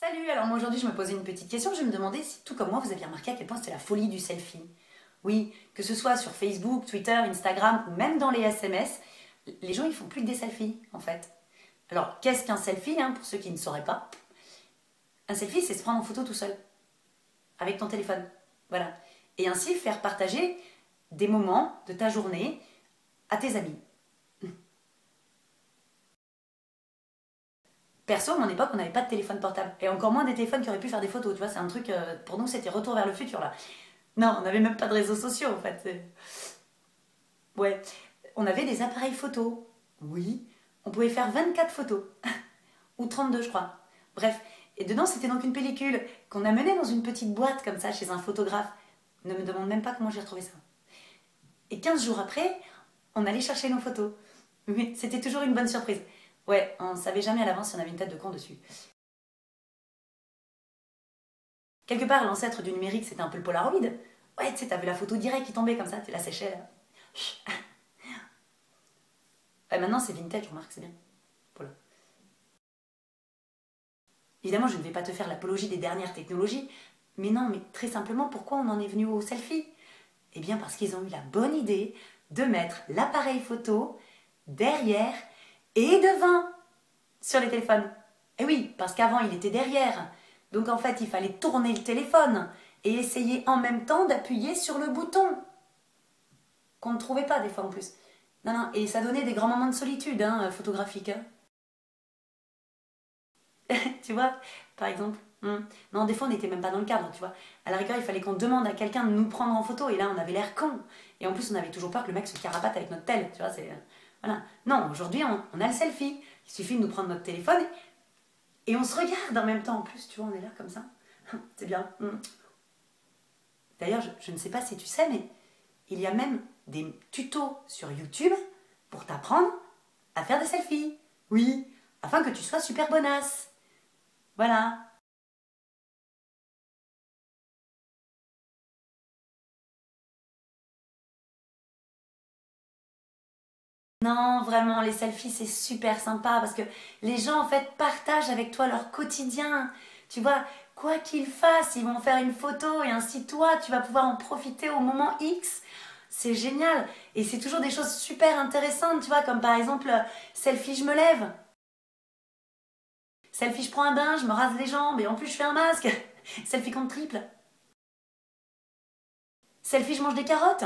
Salut, alors moi aujourd'hui je me posais une petite question, je me demandais si tout comme moi vous aviez remarqué à quel point c'était la folie du selfie. Oui, que ce soit sur Facebook, Twitter, Instagram ou même dans les SMS, les gens ils font plus que des selfies en fait. Alors qu'est-ce qu'un selfie pour ceux qui ne sauraient pas? Un selfie c'est se prendre en photo tout seul, avec ton téléphone. Voilà. Et ainsi faire partager des moments de ta journée à tes amis. Perso, à mon époque, on n'avait pas de téléphone portable. Et encore moins des téléphones qui auraient pu faire des photos, tu vois. C'est un truc, pour nous, c'était retour vers le futur, là. Non, on n'avait même pas de réseaux sociaux, en fait. Ouais. On avait des appareils photo. Oui. On pouvait faire 24 photos. Ou 32, je crois. Bref. Et dedans, c'était donc une pellicule qu'on amenait dans une petite boîte, comme ça, chez un photographe. Ne me demande même pas comment j'ai retrouvé ça. Et 15 jours après, on allait chercher nos photos. Oui, c'était toujours une bonne surprise. Ouais, on savait jamais à l'avance si on avait une tête de con dessus. Quelque part, l'ancêtre du numérique, c'était un peu le Polaroid. Ouais, tu sais, t'avais la photo directe qui tombait comme ça, tu la séchais là. Ouais, maintenant, c'est vintage, remarque, c'est bien. Voilà. Évidemment, je ne vais pas te faire l'apologie des dernières technologies, mais non, mais très simplement, pourquoi on en est venu au selfie? Eh bien, parce qu'ils ont eu la bonne idée de mettre l'appareil photo derrière et devant sur les téléphones. Eh oui, parce qu'avant, il était derrière. Donc en fait, il fallait tourner le téléphone et essayer en même temps d'appuyer sur le bouton. Qu'on ne trouvait pas des fois en plus. Non, non, et ça donnait des grands moments de solitude photographiques. Tu vois, par exemple. Non, des fois, on n'était même pas dans le cadre, tu vois. À la rigueur, il fallait qu'on demande à quelqu'un de nous prendre en photo, et là, on avait l'air con. Et en plus, on avait toujours peur que le mec se carapate avec notre tel, tu vois, c'est... Voilà. Non, aujourd'hui, on a le selfie. Il suffit de nous prendre notre téléphone, et on se regarde en même temps, en plus, tu vois, on est là comme ça. C'est bien. D'ailleurs, je ne sais pas si tu sais, mais il y a même des tutos sur YouTube pour t'apprendre à faire des selfies. Oui, afin que tu sois super bonasse. Voilà. Non, vraiment, les selfies, c'est super sympa parce que les gens, en fait, partagent avec toi leur quotidien. Tu vois, quoi qu'ils fassent, ils vont faire une photo et ainsi toi, tu vas pouvoir en profiter au moment X. C'est génial. Et c'est toujours des choses super intéressantes, tu vois, comme par exemple, selfie, je me lève. Selfie, je prends un bain, je me rase les jambes et en plus, je fais un masque. Selfie compte triple. Selfie, je mange des carottes.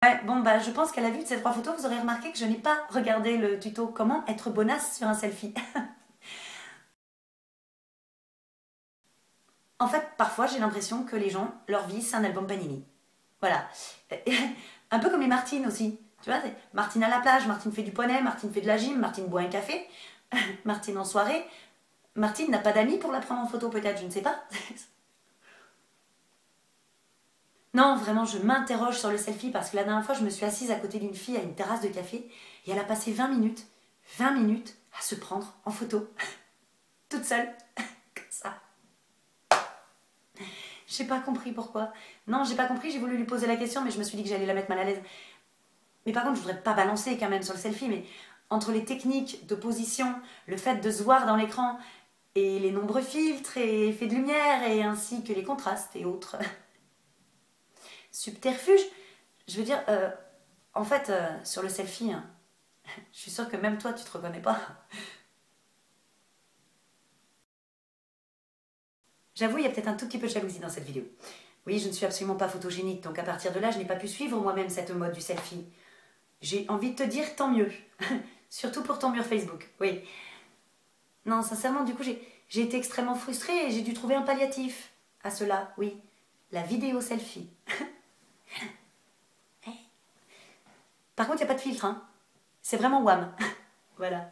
Ouais, bon, bah, je pense qu'à la vue de ces trois photos, vous aurez remarqué que je n'ai pas regardé le tuto comment être bonasse sur un selfie. En fait, parfois, j'ai l'impression que les gens, leur vie, c'est un album Panini. Voilà. Un peu comme les Martines aussi. Tu vois, Martine à la plage, Martine fait du poney, Martine fait de la gym, Martine boit un café, Martine en soirée. Martine n'a pas d'amis pour la prendre en photo, peut-être, je ne sais pas. Non, vraiment, je m'interroge sur le selfie parce que la dernière fois, je me suis assise à côté d'une fille à une terrasse de café et elle a passé 20 minutes à se prendre en photo. Toute seule, comme ça. J'ai pas compris pourquoi. Non, j'ai pas compris, j'ai voulu lui poser la question, mais je me suis dit que j'allais la mettre mal à l'aise. Mais par contre, je voudrais pas balancer quand même sur le selfie, mais entre les techniques de position, le fait de se voir dans l'écran, et les nombreux filtres et effets de lumière, et ainsi que les contrastes et autres subterfuges, je veux dire, en fait, sur le selfie, je suis sûre que même toi, tu te reconnais pas. J'avoue, il y a peut-être un tout petit peu de jalousie dans cette vidéo. Oui, je ne suis absolument pas photogénique, donc à partir de là, je n'ai pas pu suivre moi-même cette mode du selfie. J'ai envie de te dire tant mieux. Surtout pour ton mur Facebook, oui. Non, sincèrement, du coup, j'ai été extrêmement frustrée et j'ai dû trouver un palliatif à cela, oui. La vidéo selfie. Par contre, il n'y a pas de filtre, hein. C'est vraiment wham. Voilà.